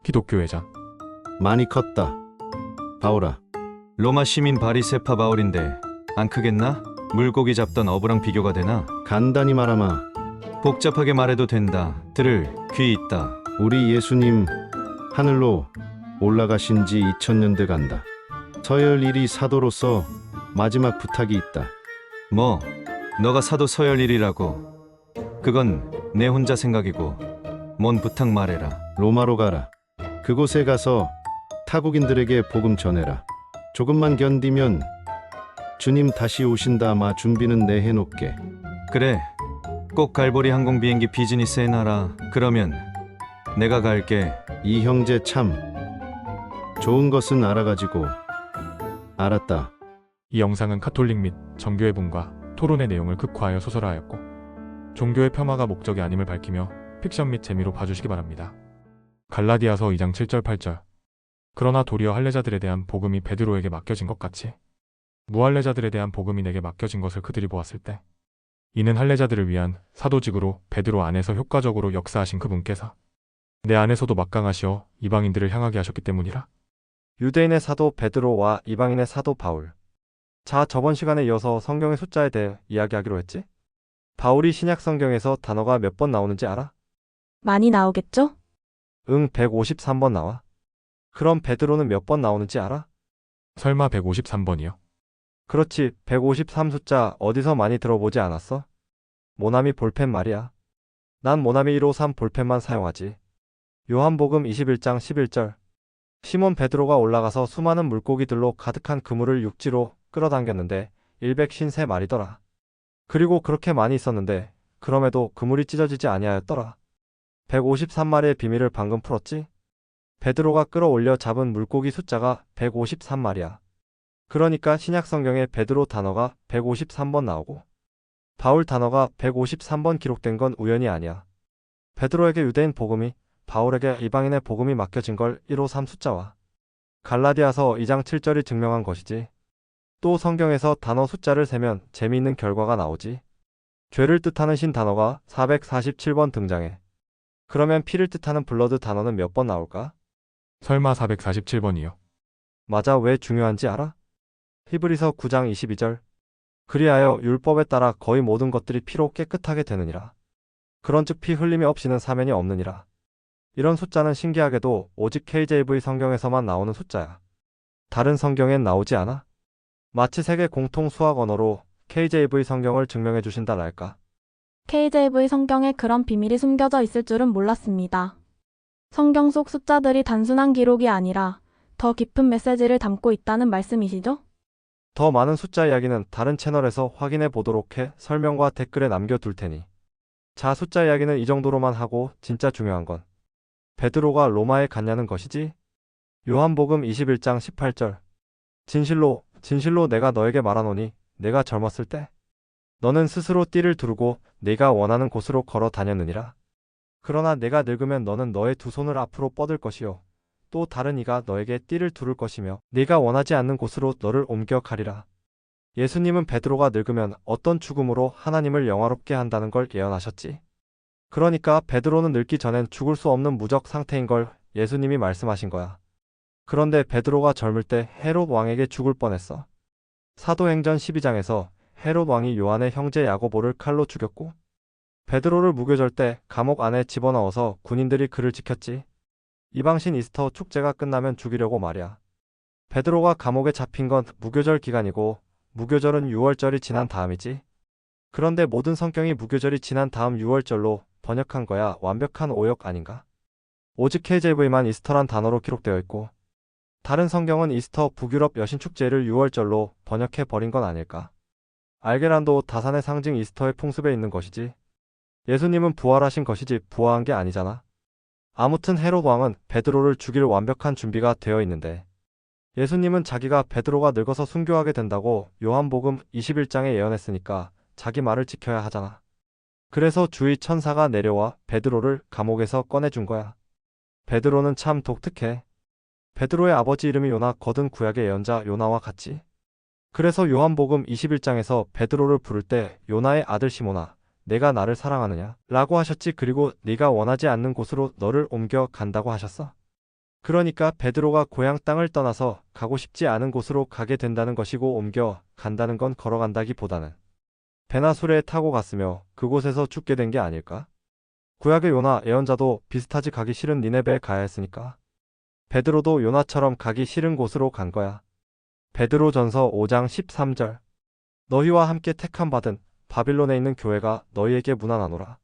기독교회장. 많이 컸다. 바울아, 로마 시민 바리세파 바울인데 안 크겠나? 물고기 잡던 어부랑 비교가 되나? 간단히 말하마. 복잡하게 말해도 된다. 들을 귀 있다. 우리 예수님 하늘로 올라가신 지 2000년 돼 간다. 서열 1위 사도로서 마지막 부탁이 있다. 뭐 너가 사도 서열일이라고. 그건 내 혼자 생각이고 뭔 부탁 말해라. 로마로 가라. 그곳에 가서 타국인들에게 복음 전해라. 조금만 견디면 주님 다시 오신다. 아마 준비는 내 해놓게. 그래, 꼭 갈보리 항공 비행기 비즈니스 해놔라. 그러면 내가 갈게. 이 형제 참 좋은 것은 알아가지고. 알았다. 이 영상은 카톨릭 및 정교회 분과 토론의 내용을 극화하여 소설화하였고 종교의 폄하가 목적이 아님을 밝히며 픽션 및 재미로 봐주시기 바랍니다. 갈라디아서 2장 7절 8절. 그러나 도리어 할례자들에 대한 복음이 베드로에게 맡겨진 것 같이 무할례자들에 대한 복음이 내게 맡겨진 것을 그들이 보았을 때 이는 할례자들을 위한 사도직으로 베드로 안에서 효과적으로 역사하신 그분께서 내 안에서도 막강하시어 이방인들을 향하게 하셨기 때문이라. 유대인의 사도 베드로와 이방인의 사도 바울. 자, 저번 시간에 이어서 성경의 숫자에 대해 이야기하기로 했지? 바울이 신약 성경에서 단어가 몇 번 나오는지 알아? 많이 나오겠죠? 응, 153번 나와. 그럼 베드로는 몇 번 나오는지 알아? 설마 153번이요? 그렇지, 153 숫자 어디서 많이 들어보지 않았어? 모나미 볼펜 말이야. 난 모나미 153 볼펜만 사용하지. 요한복음 21장 11절. 시몬 베드로가 올라가서 수많은 물고기들로 가득한 그물을 육지로 끌어당겼는데 153마리더라. 그리고 그렇게 많이 있었는데 그럼에도 그물이 찢어지지 아니하였더라. 153마리의 비밀을 방금 풀었지? 베드로가 끌어올려 잡은 물고기 숫자가 153마리야. 그러니까 신약 성경에 베드로 단어가 153번 나오고 바울 단어가 153번 기록된 건 우연이 아니야. 베드로에게 유대인 복음이, 바울에게 이방인의 복음이 맡겨진 걸 153 숫자와 갈라디아서 2장 7절이 증명한 것이지. 또 성경에서 단어 숫자를 세면 재미있는 결과가 나오지. 죄를 뜻하는 신 단어가 447번 등장해. 그러면 피를 뜻하는 블러드 단어는 몇 번 나올까? 설마 447번이요? 맞아, 왜 중요한지 알아? 히브리서 9장 22절. 그리하여 율법에 따라 거의 모든 것들이 피로 깨끗하게 되느니라. 그런즉 피 흘림이 없이는 사면이 없느니라. 이런 숫자는 신기하게도 오직 KJV 성경에서만 나오는 숫자야. 다른 성경엔 나오지 않아? 마치 세계 공통 수학 언어로 KJV 성경을 증명해 주신다랄까. KJV 성경에 그런 비밀이 숨겨져 있을 줄은 몰랐습니다. 성경 속 숫자들이 단순한 기록이 아니라 더 깊은 메시지를 담고 있다는 말씀이시죠? 더 많은 숫자 이야기는 다른 채널에서 확인해 보도록 해 설명과 댓글에 남겨둘 테니. 자, 숫자 이야기는 이 정도로만 하고 진짜 중요한 건 베드로가 로마에 갔냐는 것이지. 요한복음 21장 18절. 진실로 진실로 내가 너에게 말하노니 내가 젊었을 때 너는 스스로 띠를 두르고 네가 원하는 곳으로 걸어 다녔느니라. 그러나 내가 늙으면 너는 너의 두 손을 앞으로 뻗을 것이요 또 다른 이가 너에게 띠를 두를 것이며 네가 원하지 않는 곳으로 너를 옮겨 가리라. 예수님은 베드로가 늙으면 어떤 죽음으로 하나님을 영화롭게 한다는 걸 예언하셨지. 그러니까 베드로는 늙기 전엔 죽을 수 없는 무적 상태인 걸 예수님이 말씀하신 거야. 그런데 베드로가 젊을 때 헤롯 왕에게 죽을 뻔했어. 사도행전 12장에서 헤롯 왕이 요한의 형제 야고보를 칼로 죽였고 베드로를 무교절 때 감옥 안에 집어넣어서 군인들이 그를 지켰지. 이방신 이스터 축제가 끝나면 죽이려고 말이야. 베드로가 감옥에 잡힌 건 무교절 기간이고 무교절은 6월절이 지난 다음이지. 그런데 모든 성경이 무교절이 지난 다음 6월절로 번역한 거야 완벽한 오역 아닌가? 오직 KJV만 이스터란 단어로 기록되어 있고 다른 성경은 이스터 북유럽 여신축제를 6월절로 번역해 버린 건 아닐까? 알게란도 다산의 상징 이스터의 풍습에 있는 것이지. 예수님은 부활하신 것이지 부화한 게 아니잖아. 아무튼 헤롯 왕은 베드로를 죽일 완벽한 준비가 되어 있는데 예수님은 자기가 베드로가 늙어서 순교하게 된다고 요한복음 21장에 예언했으니까 자기 말을 지켜야 하잖아. 그래서 주의 천사가 내려와 베드로를 감옥에서 꺼내준 거야. 베드로는 참 독특해. 베드로의 아버지 이름이 요나, 거든 구약의 예언자 요나와 같지. 그래서 요한복음 21장에서 베드로를 부를 때 요나의 아들 시몬아, 내가 나를 사랑하느냐? 라고 하셨지. 그리고 네가 원하지 않는 곳으로 너를 옮겨 간다고 하셨어. 그러니까 베드로가 고향 땅을 떠나서 가고 싶지 않은 곳으로 가게 된다는 것이고 옮겨 간다는 건 걸어간다기보다는 배나 수레에 타고 갔으며 그곳에서 죽게 된 게 아닐까? 구약의 요나 예언자도 비슷하지 가기 싫은 니네베에 가야 했으니까. 베드로도 요나처럼 가기 싫은 곳으로 간 거야. 베드로전서 5장 13절. 너희와 함께 택함 받은 바빌론에 있는 교회가 너희에게 문안하노라.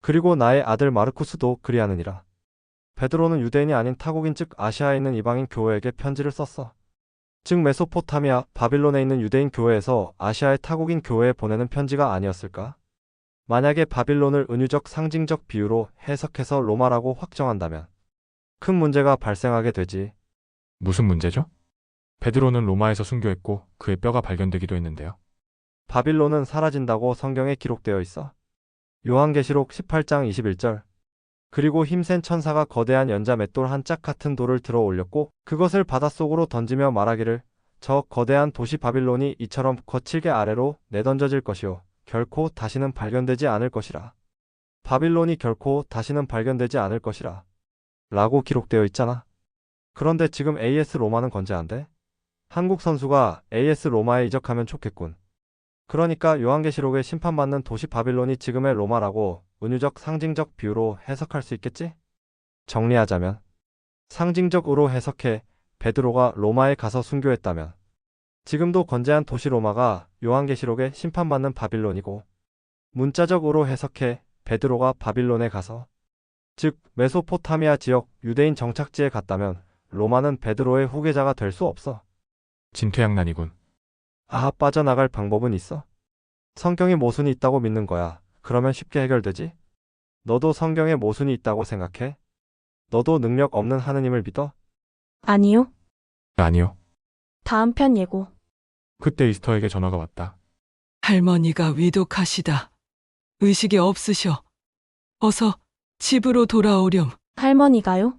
그리고 나의 아들 마르쿠스도 그리하느니라. 베드로는 유대인이 아닌 타국인 즉 아시아에 있는 이방인 교회에게 편지를 썼어. 즉 메소포타미아 바빌론에 있는 유대인 교회에서 아시아의 타국인 교회에 보내는 편지가 아니었을까? 만약에 바빌론을 은유적 상징적 비유로 해석해서 로마라고 확정한다면 큰 문제가 발생하게 되지. 무슨 문제죠? 베드로는 로마에서 순교했고 그의 뼈가 발견되기도 했는데요. 바빌론은 사라진다고 성경에 기록되어 있어. 요한계시록 18장 21절. 그리고 힘센 천사가 거대한 연자 맷돌 한 짝 같은 돌을 들어 올렸고 그것을 바닷속으로 던지며 말하기를 저 거대한 도시 바빌론이 이처럼 거칠게 아래로 내던져질 것이요 결코 다시는 발견되지 않을 것이라. 바빌론이 결코 다시는 발견되지 않을 것이라. 라고 기록되어 있잖아. 그런데 지금 AS 로마는 건재한데? 한국 선수가 AS 로마에 이적하면 좋겠군. 그러니까 요한계시록에 심판받는 도시 바빌론이 지금의 로마라고 은유적 상징적 비유로 해석할 수 있겠지? 정리하자면 상징적으로 해석해 베드로가 로마에 가서 순교했다면 지금도 건재한 도시 로마가 요한계시록에 심판받는 바빌론이고 문자적으로 해석해 베드로가 바빌론에 가서 즉 메소포타미아 지역 유대인 정착지에 갔다면 로마는 베드로의 후계자가 될 수 없어. 진퇴양난이군. 빠져나갈 방법은 있어? 성경에 모순이 있다고 믿는 거야. 그러면 쉽게 해결되지? 너도 성경에 모순이 있다고 생각해? 너도 능력 없는 하느님을 믿어? 아니요. 아니요. 다음 편 예고. 그때 이스터에게 전화가 왔다. 할머니가 위독하시다. 의식이 없으셔. 어서 집으로 돌아오렴. 할머니가요?